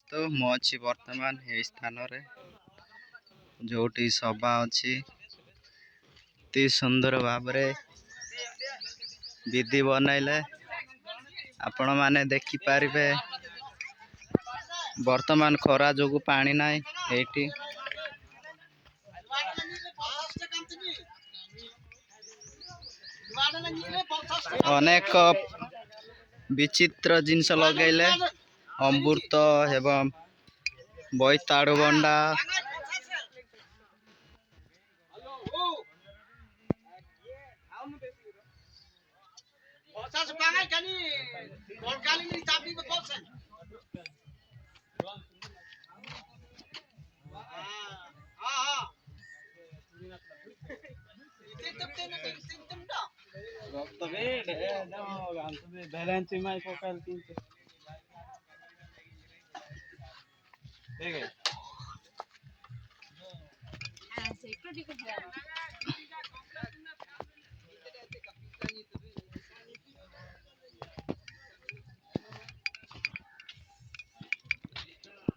तो ମୁଁ ଅଛି ବର୍ତ୍ତମାନ ଏହି ସ୍ଥାନରେ ଯୋଉଠି ସଭା ଅଛି। ଅତି ସୁନ୍ଦର ଭାବରେ ବିଧି ବନାଇଲେ ଆପଣ ମାନେ ଦେଖିପାରିବେ। ବର୍ତ୍ତମାନ ଖରା ଯୋଗୁ ପାଣି ନାହିଁ ଏଇଠି। ଅନେକ ବିଚିତ୍ର ଜିନିଷ ଲଗେଇଲେ ଅମୃତ ଏବଂ ବୋଇତାଳୁ ବଣ୍ଡା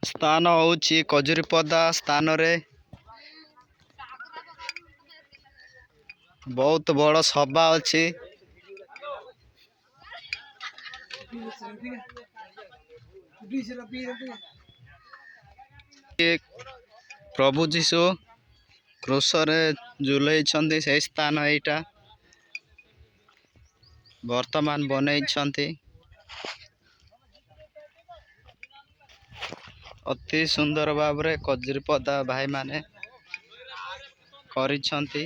ସ୍ଥାନ ହେଉଛି କଜୁରୀପଦା ସ୍ଥାନରେ ବହୁତ ବଡ଼ ସଭା ଅଛି। ପ୍ରଭୁ ଯୀଶୁ କ୍ରୁଶରେ ଝୁଲେଇଛନ୍ତି ସେହି ସ୍ଥାନ ଏଇଟା ବର୍ତ୍ତମାନ ବନେଇଛନ୍ତି। ଅତି ସୁନ୍ଦର ଭାବରେ କଜୁରୀପଦା ଭାଇମାନେ କରିଛନ୍ତି।